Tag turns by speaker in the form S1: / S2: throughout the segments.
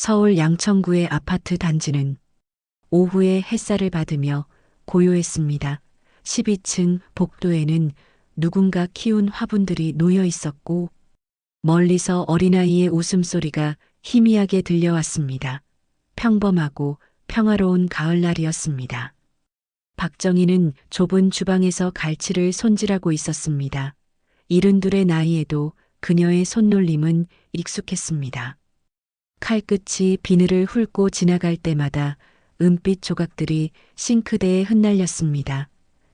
S1: 서울 양천구의 아파트 단지는 오후에 햇살을 받으며 고요했습니다. 12층 복도에는 누군가 키운 화분들이 놓여 있었고 멀리서 어린아이의 웃음소리가 희미하게 들려왔습니다. 평범하고 평화로운 가을날이었습니다. 박정희는 좁은 주방에서 갈치를 손질하고 있었습니다. 72의 나이에도 그녀의 손놀림은 익숙했습니다. 칼끝이 비늘을 훑고 지나갈 때마다 은빛 조각들이 싱크대에 흩날렸습니다.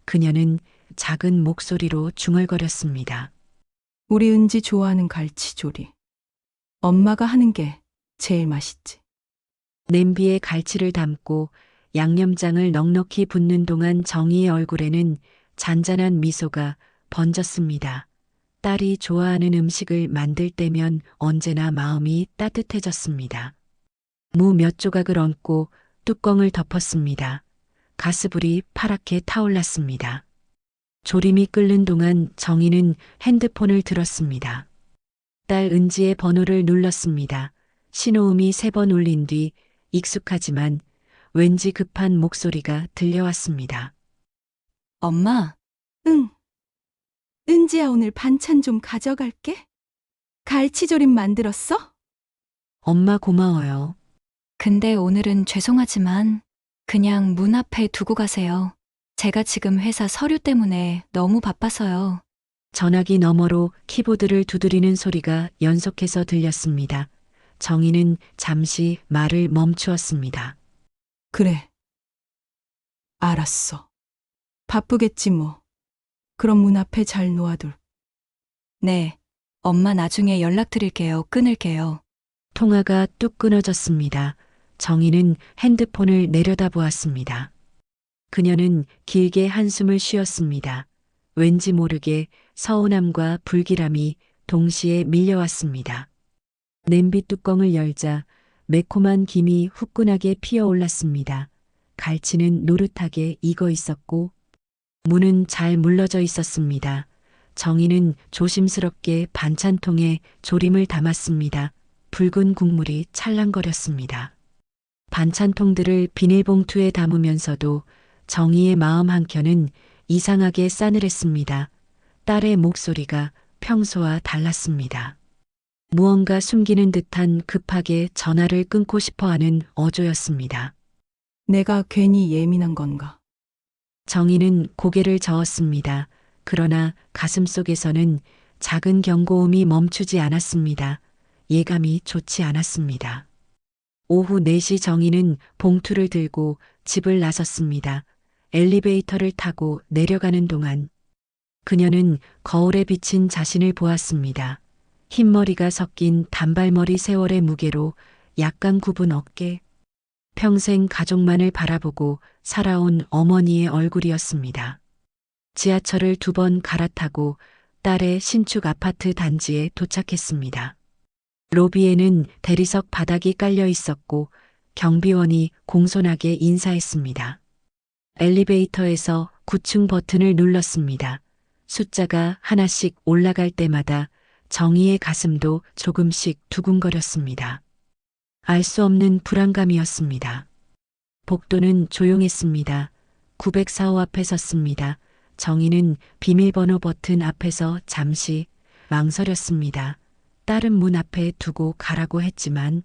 S1: 그녀는 작은 목소리로 중얼거렸습니다.
S2: 우리 은지 좋아하는 갈치조리. 엄마가 하는 게 제일 맛있지.
S1: 냄비에 갈치를 담고 양념장을 넉넉히 붓는 동안 정희의 얼굴에는 잔잔한 미소가 번졌습니다. 딸이 좋아하는 음식을 만들 때면 언제나 마음이 따뜻해졌습니다. 무 몇 조각을 얹고 뚜껑을 덮었습니다. 가스불이 파랗게 타올랐습니다. 조림이 끓는 동안 정희는 핸드폰을 들었습니다. 딸 은지의 번호를 눌렀습니다. 신호음이 3번 울린 뒤 익숙하지만 왠지 급한 목소리가 들려왔습니다.
S2: 엄마, 응. 은지야, 오늘 반찬 좀 가져갈게. 갈치조림 만들었어?
S1: 엄마 고마워요.
S3: 근데 오늘은 죄송하지만 그냥 문 앞에 두고 가세요. 제가 지금 회사 서류 때문에 너무 바빠서요.
S1: 전화기 너머로 키보드를 두드리는 소리가 연속해서 들렸습니다. 정희는 잠시 말을 멈추었습니다.
S2: 그래. 알았어. 바쁘겠지 뭐. 그럼 문 앞에 잘 놓아둘.
S3: 네, 엄마 나중에 연락드릴게요. 끊을게요.
S1: 통화가 뚝 끊어졌습니다. 정희는 핸드폰을 내려다보았습니다. 그녀는 길게 한숨을 쉬었습니다. 왠지 모르게 서운함과 불길함이 동시에 밀려왔습니다. 냄비 뚜껑을 열자 매콤한 김이 후끈하게 피어올랐습니다. 갈치는 노릇하게 익어 있었고 무는 잘 물러져 있었습니다. 정희는 조심스럽게 반찬통에 조림을 담았습니다. 붉은 국물이 찰랑거렸습니다. 반찬통들을 비닐봉투에 담으면서도 정희의 마음 한켠은 이상하게 싸늘했습니다. 딸의 목소리가 평소와 달랐습니다. 무언가 숨기는 듯한 급하게 전화를 끊고 싶어하는 어조였습니다.
S2: 내가 괜히 예민한 건가?
S1: 정희는 고개를 저었습니다. 그러나 가슴속에서는 작은 경고음이 멈추지 않았습니다. 예감이 좋지 않았습니다. 오후 4시 정희는 봉투를 들고 집을 나섰습니다. 엘리베이터를 타고 내려가는 동안 그녀는 거울에 비친 자신을 보았습니다. 흰머리가 섞인 단발머리 세월의 무게로 약간 굽은 어깨, 평생 가족만을 바라보고 살아온 어머니의 얼굴이었습니다. 지하철을 2번 갈아타고 딸의 신축 아파트 단지에 도착했습니다. 로비에는 대리석 바닥이 깔려 있었고 경비원이 공손하게 인사했습니다. 엘리베이터에서 9층 버튼을 눌렀습니다. 숫자가 하나씩 올라갈 때마다 정희의 가슴도 조금씩 두근거렸습니다. 알 수 없는 불안감이었습니다. 복도는 조용했습니다. 904호 앞에 섰습니다. 정희는 비밀번호 버튼 앞에서 잠시 망설였습니다. 딸은 문 앞에 두고 가라고 했지만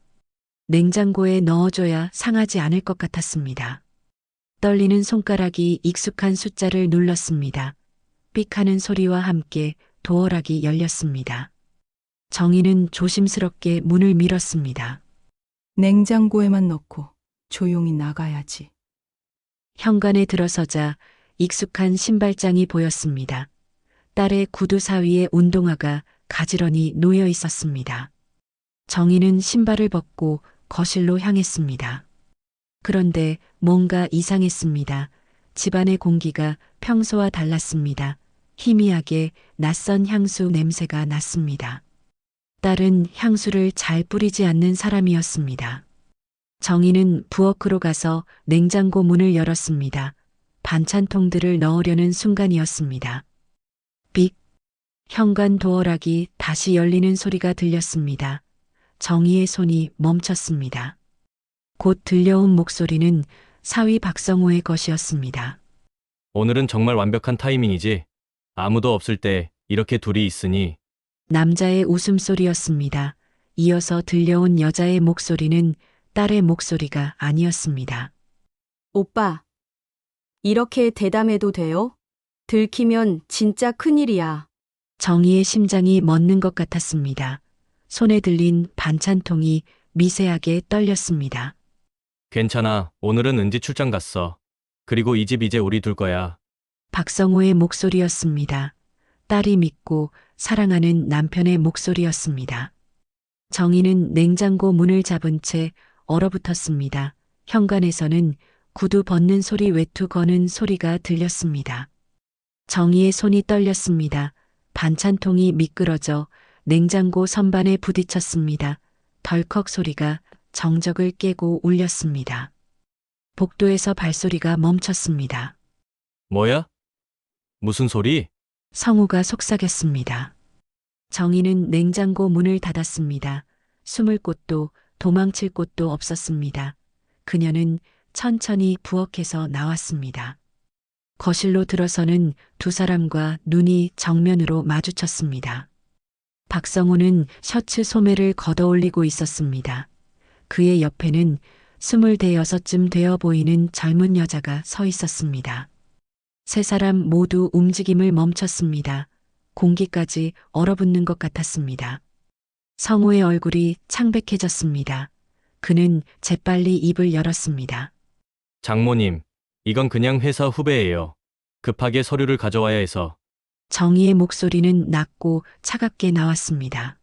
S1: 냉장고에 넣어줘야 상하지 않을 것 같았습니다. 떨리는 손가락이 익숙한 숫자를 눌렀습니다. 삑 하는 소리와 함께 도어락이 열렸습니다. 정희는 조심스럽게 문을 밀었습니다.
S2: 냉장고에만 넣고 조용히 나가야지.
S1: 현관에 들어서자 익숙한 신발장이 보였습니다. 딸의 구두 사위에 운동화가 가지런히 놓여 있었습니다. 정희는 신발을 벗고 거실로 향했습니다. 그런데 뭔가 이상했습니다. 집안의 공기가 평소와 달랐습니다. 희미하게 낯선 향수 냄새가 났습니다. 딸은 향수를 잘 뿌리지 않는 사람이었습니다. 정희는 부엌으로 가서 냉장고 문을 열었습니다. 반찬통들을 넣으려는 순간이었습니다. 삑! 현관 도어락이 다시 열리는 소리가 들렸습니다. 정희의 손이 멈췄습니다. 곧 들려온 목소리는 사위 박성호의 것이었습니다.
S4: 오늘은 정말 완벽한 타이밍이지. 아무도 없을 때 이렇게 둘이 있으니
S1: 남자의 웃음소리였습니다. 이어서 들려온 여자의 목소리는 딸의 목소리가 아니었습니다.
S5: 오빠, 이렇게 대담해도 돼요? 들키면 진짜 큰일이야.
S1: 정희의 심장이 멎는 것 같았습니다. 손에 들린 반찬통이 미세하게 떨렸습니다.
S4: 괜찮아. 오늘은 은지 출장 갔어. 그리고 이 집 이제 우리 둘 거야.
S1: 박성호의 목소리였습니다. 딸이 믿고 사랑하는 남편의 목소리였습니다. 정희는 냉장고 문을 잡은 채 얼어붙었습니다. 현관에서는 구두 벗는 소리, 외투 거는 소리가 들렸습니다. 정희의 손이 떨렸습니다. 반찬통이 미끄러져 냉장고 선반에 부딪혔습니다. 덜컥 소리가 정적을 깨고 울렸습니다. 복도에서 발소리가 멈췄습니다.
S4: 뭐야? 무슨 소리?
S1: 성우가 속삭였습니다. 정희는 냉장고 문을 닫았습니다. 숨을 곳도 도망칠 곳도 없었습니다. 그녀는 천천히 부엌에서 나왔습니다. 거실로 들어서는 두 사람과 눈이 정면으로 마주쳤습니다. 박성호는 셔츠 소매를 걷어올리고 있었습니다. 그의 옆에는 26쯤 되어 보이는 젊은 여자가 서 있었습니다. 세 사람 모두 움직임을 멈췄습니다. 공기까지 얼어붙는 것 같았습니다. 성호의 얼굴이 창백해졌습니다. 그는 재빨리 입을 열었습니다.
S4: 장모님, 이건 그냥 회사 후배예요. 급하게 서류를 가져와야 해서.
S1: 정희의 목소리는 낮고 차갑게 나왔습니다.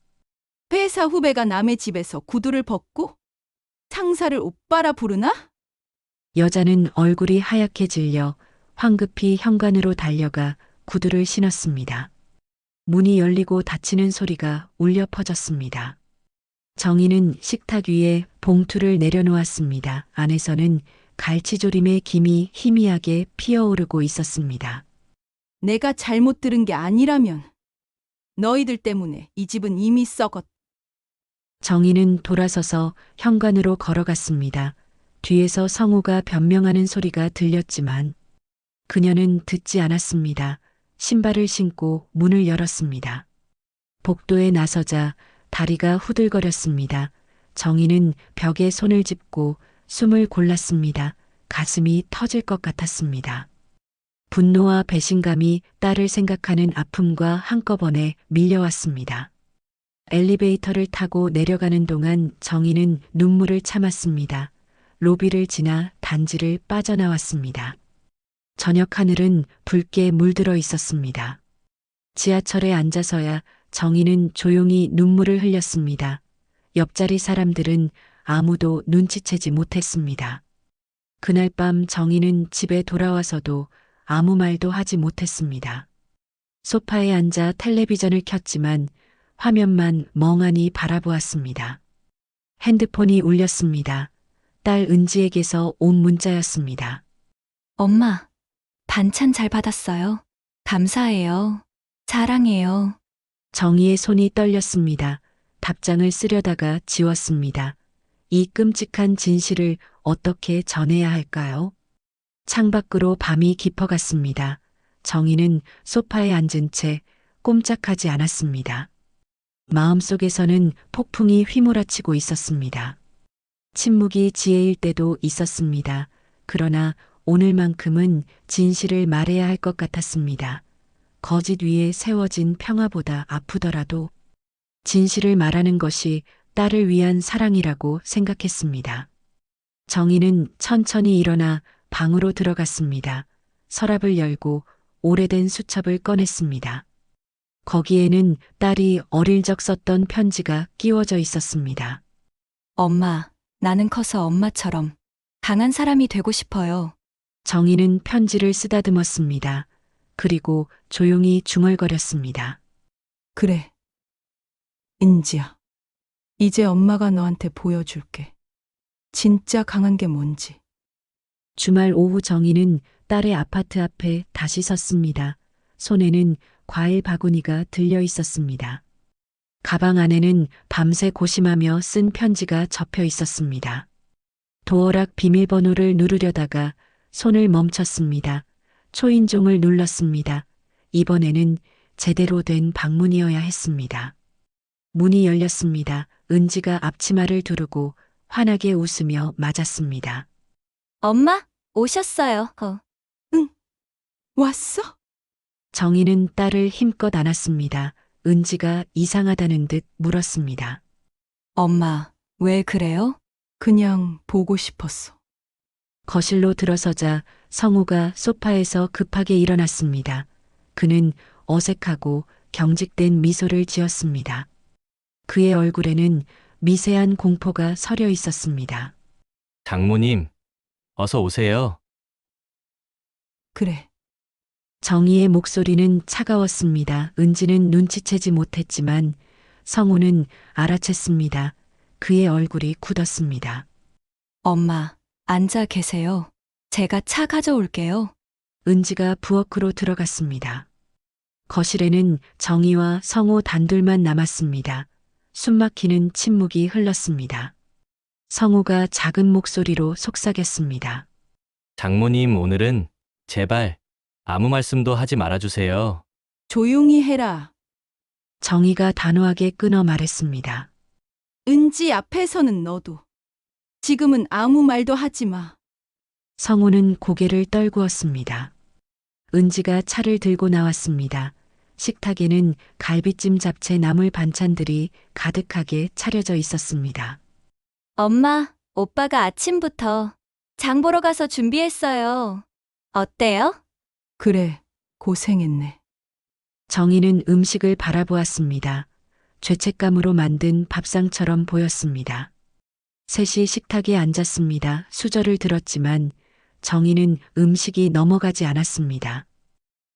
S2: 회사 후배가 남의 집에서 구두를 벗고 상사를 오빠라 부르나?
S1: 여자는 얼굴이 하얗게 질려 황급히 현관으로 달려가 구두를 신었습니다. 문이 열리고 닫히는 소리가 울려 퍼졌습니다. 정희는 식탁 위에 봉투를 내려놓았습니다. 안에서는 갈치조림의 김이 희미하게 피어오르고 있었습니다.
S2: 내가 잘못 들은 게 아니라면 너희들 때문에 이 집은 이미 썩었.
S1: 정희는 돌아서서 현관으로 걸어갔습니다. 뒤에서 성우가 변명하는 소리가 들렸지만 그녀는 듣지 않았습니다. 신발을 신고 문을 열었습니다. 복도에 나서자 다리가 후들거렸습니다. 정희는 벽에 손을 짚고 숨을 골랐습니다. 가슴이 터질 것 같았습니다. 분노와 배신감이 딸을 생각하는 아픔과 한꺼번에 밀려왔습니다. 엘리베이터를 타고 내려가는 동안 정희는 눈물을 참았습니다. 로비를 지나 단지를 빠져나왔습니다. 저녁 하늘은 붉게 물들어 있었습니다. 지하철에 앉아서야 정희는 조용히 눈물을 흘렸습니다. 옆자리 사람들은 아무도 눈치채지 못했습니다. 그날 밤 정희는 집에 돌아와서도 아무 말도 하지 못했습니다. 소파에 앉아 텔레비전을 켰지만 화면만 멍하니 바라보았습니다. 핸드폰이 울렸습니다. 딸 은지에게서 온 문자였습니다.
S3: 엄마, 반찬 잘 받았어요. 감사해요. 사랑해요.
S1: 정희의 손이 떨렸습니다. 답장을 쓰려다가 지웠습니다. 이 끔찍한 진실을 어떻게 전해야 할까요? 창밖으로 밤이 깊어갔습니다. 정희는 소파에 앉은 채 꼼짝하지 않았습니다. 마음속에서는 폭풍이 휘몰아치고 있었습니다. 침묵이 지혜일 때도 있었습니다. 그러나 오늘만큼은 진실을 말해야 할 것 같았습니다. 거짓 위에 세워진 평화보다 아프더라도 진실을 말하는 것이 딸을 위한 사랑이라고 생각했습니다. 정희는 천천히 일어나 방으로 들어갔습니다. 서랍을 열고 오래된 수첩을 꺼냈습니다. 거기에는 딸이 어릴 적 썼던 편지가 끼워져 있었습니다.
S3: 엄마, 나는 커서 엄마처럼 강한 사람이 되고 싶어요.
S1: 정희는 편지를 쓰다듬었습니다. 그리고 조용히 중얼거렸습니다.
S2: 그래. 인지야. 이제 엄마가 너한테 보여줄게. 진짜 강한 게 뭔지.
S1: 주말 오후 정희는 딸의 아파트 앞에 다시 섰습니다. 손에는 과일 바구니가 들려 있었습니다. 가방 안에는 밤새 고심하며 쓴 편지가 접혀 있었습니다. 도어락 비밀번호를 누르려다가 손을 멈췄습니다. 초인종을 눌렀습니다. 이번에는 제대로 된 방문이어야 했습니다. 문이 열렸습니다. 은지가 앞치마를 두르고 환하게 웃으며 맞았습니다.
S3: 엄마, 오셨어요.
S2: 왔어?
S1: 정희는 딸을 힘껏 안았습니다. 은지가 이상하다는 듯 물었습니다.
S3: 엄마, 왜 그래요?
S2: 그냥 보고 싶었어.
S1: 거실로 들어서자 성우가 소파에서 급하게 일어났습니다. 그는 어색하고 경직된 미소를 지었습니다. 그의 얼굴에는 미세한 공포가 서려 있었습니다.
S4: 장모님, 어서 오세요.
S2: 그래.
S1: 정희의 목소리는 차가웠습니다. 은지는 눈치채지 못했지만 성우는 알아챘습니다. 그의 얼굴이 굳었습니다.
S3: 엄마, 앉아 계세요. 제가 차 가져올게요.
S1: 은지가 부엌으로 들어갔습니다. 거실에는 정희와 성우 단둘만 남았습니다. 숨막히는 침묵이 흘렀습니다. 성우가 작은 목소리로 속삭였습니다.
S4: 장모님, 오늘은 제발 아무 말씀도 하지 말아주세요.
S2: 조용히 해라.
S1: 정희가 단호하게 끊어 말했습니다.
S2: 은지 앞에서는 너도. 지금은 아무 말도 하지 마.
S1: 성우는 고개를 떨구었습니다. 은지가 차를 들고 나왔습니다. 식탁에는 갈비찜 잡채 나물 반찬들이 가득하게 차려져 있었습니다.
S3: 엄마, 오빠가 아침부터 장 보러 가서 준비했어요. 어때요?
S2: 그래, 고생했네.
S1: 정희는 음식을 바라보았습니다. 죄책감으로 만든 밥상처럼 보였습니다. 셋이 식탁에 앉았습니다. 수저를 들었지만 정희는 음식이 넘어가지 않았습니다.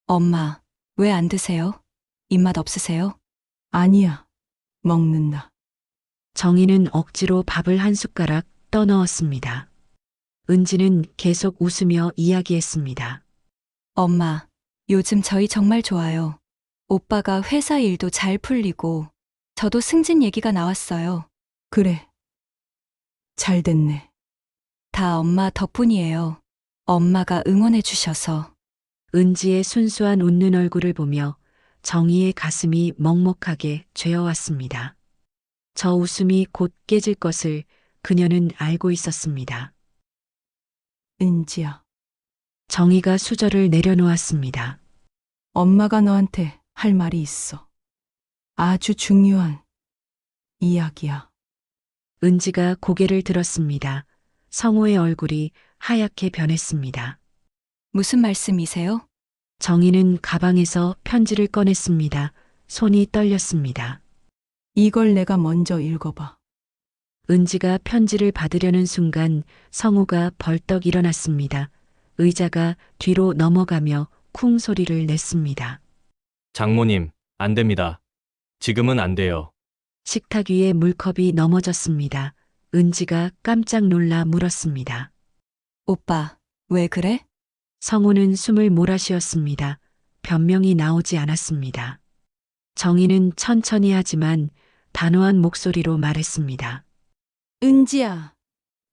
S3: 엄마, 왜 안 드세요? 입맛 없으세요?
S2: 아니야. 먹는다.
S1: 정희는 억지로 밥을 한 숟가락 떠넣었습니다. 은지는 계속 웃으며 이야기했습니다.
S3: 엄마, 요즘 저희 정말 좋아요. 오빠가 회사 일도 잘 풀리고, 저도 승진 얘기가 나왔어요.
S2: 그래. 잘 됐네.
S3: 다 엄마 덕분이에요. 엄마가 응원해 주셔서.
S1: 은지의 순수한 웃는 얼굴을 보며 정희의 가슴이 먹먹하게 죄어왔습니다. 저 웃음이 곧 깨질 것을 그녀는 알고 있었습니다.
S2: 은지야.
S1: 정희가 수저를 내려놓았습니다.
S2: 엄마가 너한테 할 말이 있어. 아주 중요한 이야기야.
S1: 은지가 고개를 들었습니다. 성우의 얼굴이 하얗게 변했습니다.
S3: 무슨 말씀이세요?
S1: 정희는 가방에서 편지를 꺼냈습니다. 손이 떨렸습니다.
S2: 이걸 내가 먼저 읽어봐.
S1: 은지가 편지를 받으려는 순간 성우가 벌떡 일어났습니다. 의자가 뒤로 넘어가며 쿵 소리를 냈습니다.
S4: 장모님, 안 됩니다. 지금은 안 돼요.
S1: 식탁 위에 물컵이 넘어졌습니다. 은지가 깜짝 놀라 물었습니다.
S3: 오빠, 왜 그래?
S1: 성우는 숨을 몰아쉬었습니다. 변명이 나오지 않았습니다. 정희는 천천히 하지만 단호한 목소리로 말했습니다.
S2: 은지야.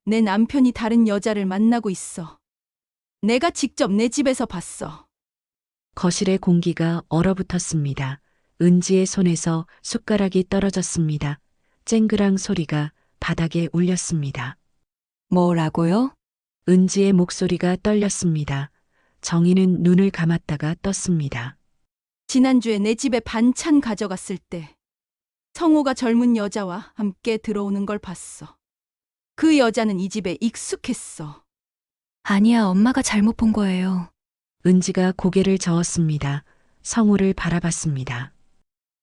S2: 내 남편이 다른 여자를 만나고 있어. 내가 직접 내 집에서 봤어.
S1: 거실의 공기가 얼어붙었습니다. 은지의 손에서 숟가락이 떨어졌습니다. 쨍그랑 소리가 바닥에 울렸습니다.
S3: 뭐라고요?
S1: 은지의 목소리가 떨렸습니다. 정희는 눈을 감았다가 떴습니다.
S2: 지난주에 내 집에 반찬 가져갔을 때 성우가 젊은 여자와 함께 들어오는 걸 봤어. 그 여자는 이 집에 익숙했어.
S3: 아니야, 엄마가 잘못 본 거예요.
S1: 은지가 고개를 저었습니다. 성우를 바라봤습니다.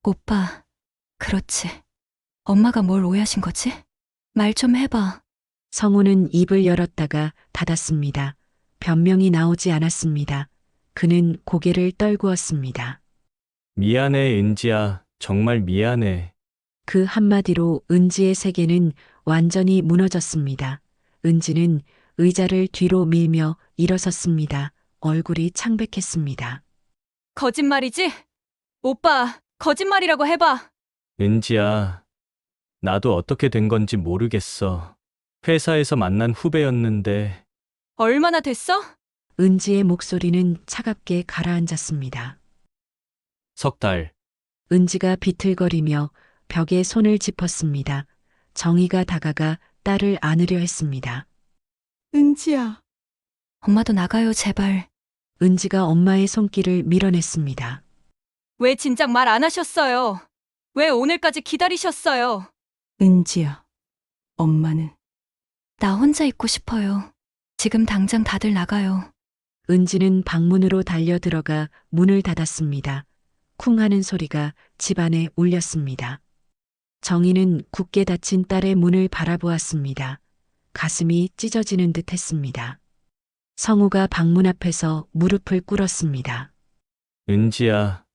S3: 오빠, 그렇지. 엄마가 뭘 오해하신 거지? 말 좀 해봐.
S1: 성우는 입을 열었다가 닫았습니다. 변명이 나오지 않았습니다. 그는 고개를 떨구었습니다.
S4: 미안해, 은지야. 정말 미안해.
S1: 그 한마디로 은지의 세계는 완전히 무너졌습니다. 은지는 의자를 뒤로 밀며 일어섰습니다. 얼굴이 창백했습니다.
S3: 거짓말이지? 오빠, 거짓말이라고 해봐.
S4: 은지야, 나도 어떻게 된 건지 모르겠어. 회사에서 만난 후배였는데,
S3: 얼마나 됐어?
S1: 은지의 목소리는 차갑게 가라앉았습니다.
S4: 3달.
S1: 은지가 비틀거리며 벽에 손을 짚었습니다. 정희가 다가가 딸을 안으려 했습니다.
S2: 은지야.
S3: 엄마도 나가요, 제발.
S1: 은지가 엄마의 손길을 밀어냈습니다.
S3: 왜 진작 말 안 하셨어요? 왜 오늘까지 기다리셨어요?
S2: 은지야. 엄마는
S3: 나 혼자 있고 싶어요. 지금 당장 다들 나가요.
S1: 은지는 방문으로 달려 들어가 문을 닫았습니다. 쿵 하는 소리가 집안에 울렸습니다. 정희는 굳게 닫힌 딸의 문을 바라보았습니다. 가슴이 찢어지는 듯 했습니다. 성우가 방문 앞에서 무릎을 꿇었습니다.
S4: 은지야,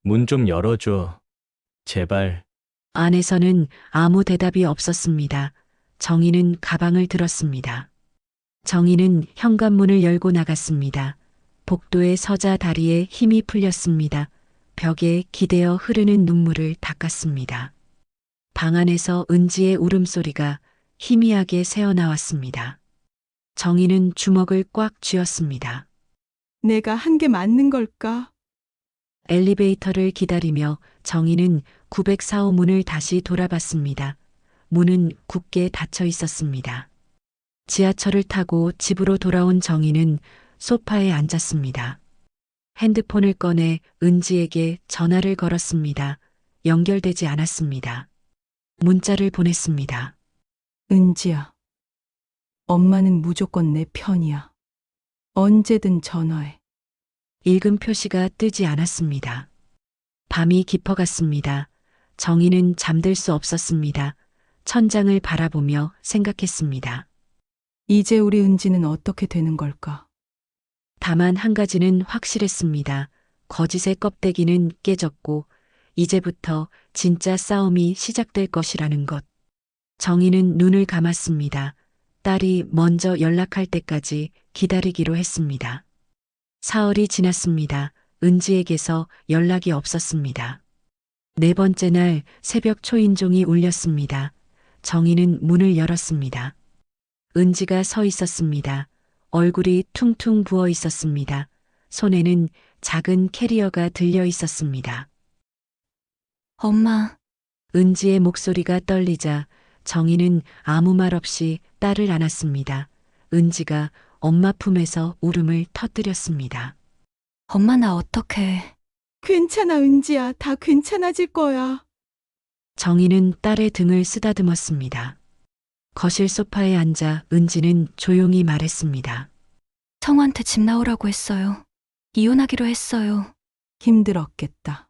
S4: 문 좀 열어줘. 제발.
S1: 안에서는 아무 대답이 없었습니다. 정희는 가방을 들었습니다. 정희는 현관문을 열고 나갔습니다. 복도에 서자 다리에 힘이 풀렸습니다. 벽에 기대어 흐르는 눈물을 닦았습니다. 방 안에서 은지의 울음소리가 희미하게 새어나왔습니다. 정희는 주먹을 꽉 쥐었습니다.
S2: 내가 한 게 맞는 걸까?
S1: 엘리베이터를 기다리며 정희는 904호 문을 다시 돌아봤습니다. 문은 굳게 닫혀 있었습니다. 지하철을 타고 집으로 돌아온 정희는 소파에 앉았습니다. 핸드폰을 꺼내 은지에게 전화를 걸었습니다. 연결되지 않았습니다. 문자를 보냈습니다.
S2: 은지야. 엄마는 무조건 내 편이야. 언제든 전화해.
S1: 읽음 표시가 뜨지 않았습니다. 밤이 깊어갔습니다. 정희는 잠들 수 없었습니다. 천장을 바라보며 생각했습니다.
S2: 이제 우리 은지는 어떻게 되는 걸까?
S1: 다만 한 가지는 확실했습니다. 거짓의 껍데기는 깨졌고 이제부터 진짜 싸움이 시작될 것이라는 것. 정희는 눈을 감았습니다. 딸이 먼저 연락할 때까지 기다리기로 했습니다. 사흘이 지났습니다. 은지에게서 연락이 없었습니다. 네 번째 날 새벽 초인종이 울렸습니다. 정희는 문을 열었습니다. 은지가 서 있었습니다. 얼굴이 퉁퉁 부어 있었습니다. 손에는 작은 캐리어가 들려 있었습니다.
S3: 엄마,
S1: 은지의 목소리가 떨리자 정희는 아무 말 없이 딸을 안았습니다. 은지가 엄마 품에서 울음을 터뜨렸습니다.
S3: 엄마 나 어떡해.
S2: 괜찮아, 은지야. 다 괜찮아질 거야.
S1: 정희는 딸의 등을 쓰다듬었습니다. 거실 소파에 앉아 은지는 조용히 말했습니다.
S3: 성우한테 집 나오라고 했어요. 이혼하기로 했어요.
S2: 힘들었겠다.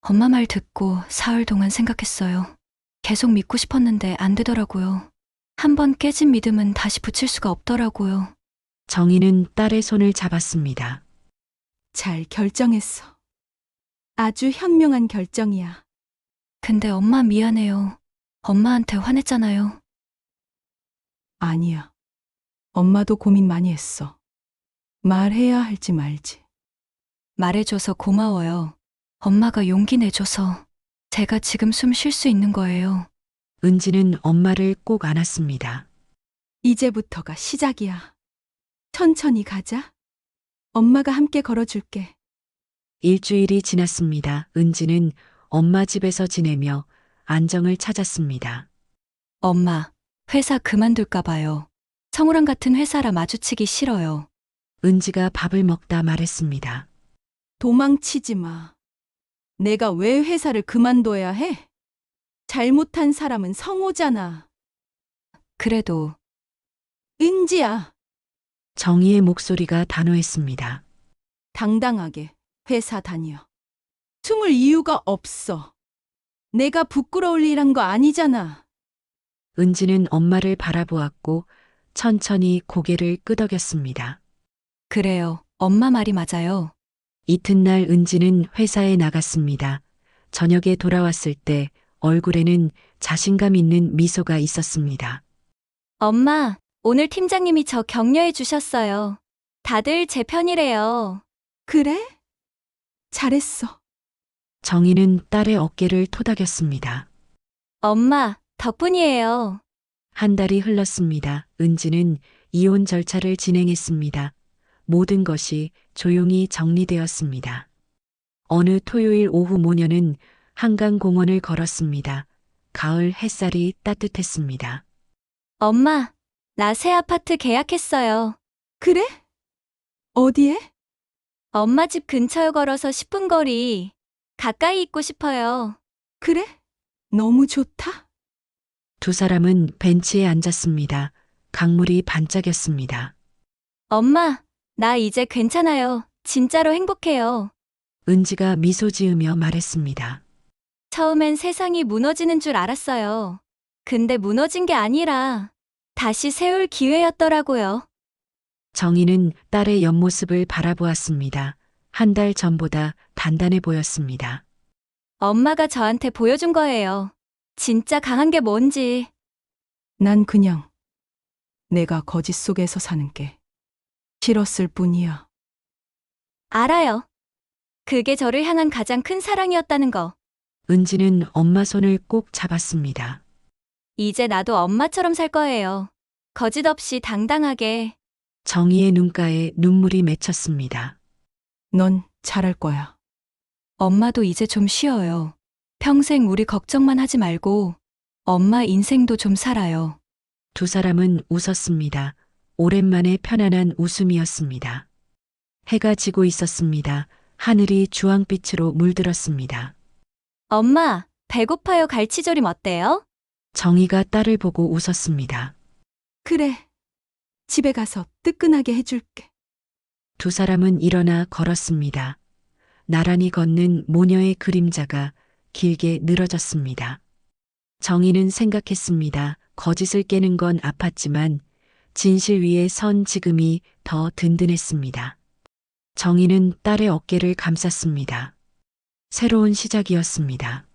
S3: 엄마 말 듣고 사흘 동안 생각했어요. 계속 믿고 싶었는데 안 되더라고요. 한 번 깨진 믿음은 다시 붙일 수가 없더라고요.
S1: 정희는 딸의 손을 잡았습니다.
S2: 잘 결정했어. 아주 현명한 결정이야.
S3: 근데 엄마 미안해요. 엄마한테 화냈잖아요.
S2: 아니야. 엄마도 고민 많이 했어. 말해야 할지 말지.
S3: 말해줘서 고마워요. 엄마가 용기 내줘서 제가 지금 숨 쉴 수 있는 거예요.
S1: 은지는 엄마를 꼭 안았습니다.
S2: 이제부터가 시작이야. 천천히 가자. 엄마가 함께 걸어줄게.
S1: 일주일이 지났습니다. 은지는 엄마 집에서 지내며 안정을 찾았습니다.
S3: 엄마, 회사 그만둘까 봐요. 성우랑 같은 회사라 마주치기 싫어요.
S1: 은지가 밥을 먹다 말했습니다.
S2: 도망치지 마. 내가 왜 회사를 그만둬야 해? 잘못한 사람은 성호잖아.
S3: 그래도
S2: 은지야.
S1: 정희의 목소리가 단호했습니다.
S2: 당당하게 회사 다녀. 숨을 이유가 없어. 내가 부끄러울 일한 거 아니잖아.
S1: 은지는 엄마를 바라보았고 천천히 고개를 끄덕였습니다.
S3: 그래요. 엄마 말이 맞아요.
S1: 이튿날 은지는 회사에 나갔습니다. 저녁에 돌아왔을 때 얼굴에는 자신감 있는 미소가 있었습니다.
S3: 엄마, 오늘 팀장님이 저 격려해 주셨어요. 다들 제 편이래요.
S2: 그래? 잘했어.
S1: 정희는 딸의 어깨를 토닥였습니다.
S3: 엄마, 덕분이에요.
S1: 한 달이 흘렀습니다. 은지는 이혼 절차를 진행했습니다. 모든 것이 조용히 정리되었습니다. 어느 토요일 오후 모녀는 한강공원을 걸었습니다. 가을 햇살이 따뜻했습니다.
S3: 엄마, 나 새 아파트 계약했어요.
S2: 그래? 어디에?
S3: 엄마 집 근처에 걸어서 10분 거리. 가까이 있고 싶어요.
S2: 그래? 너무 좋다.
S1: 두 사람은 벤치에 앉았습니다. 강물이 반짝였습니다.
S3: 엄마, 나 이제 괜찮아요. 진짜로 행복해요.
S1: 은지가 미소 지으며 말했습니다.
S3: 처음엔 세상이 무너지는 줄 알았어요. 근데 무너진 게 아니라 다시 세울 기회였더라고요.
S1: 정희는 딸의 옆모습을 바라보았습니다. 한 달 전보다 단단해 보였습니다.
S3: 엄마가 저한테 보여준 거예요. 진짜 강한 게 뭔지.
S2: 난 그냥 내가 거짓 속에서 사는 게 싫었을 뿐이야.
S3: 알아요. 그게 저를 향한 가장 큰 사랑이었다는 거.
S1: 은지는 엄마 손을 꼭 잡았습니다.
S3: 이제 나도 엄마처럼 살 거예요. 거짓 없이 당당하게.
S1: 정희의 눈가에 눈물이 맺혔습니다.
S2: 넌 잘할 거야.
S3: 엄마도 이제 좀 쉬어요. 평생 우리 걱정만 하지 말고 엄마 인생도 좀 살아요.
S1: 두 사람은 웃었습니다. 오랜만에 편안한 웃음이었습니다. 해가 지고 있었습니다. 하늘이 주황빛으로 물들었습니다.
S3: 엄마, 배고파요. 갈치조림 어때요?
S1: 정희가 딸을 보고 웃었습니다.
S2: 그래. 집에 가서 뜨끈하게 해줄게.
S1: 두 사람은 일어나 걸었습니다. 나란히 걷는 모녀의 그림자가 길게 늘어졌습니다. 정희는 생각했습니다. 거짓을 깨는 건 아팠지만 진실 위에 선 지금이 더 든든했습니다. 정희는 딸의 어깨를 감쌌습니다. 새로운 시작이었습니다.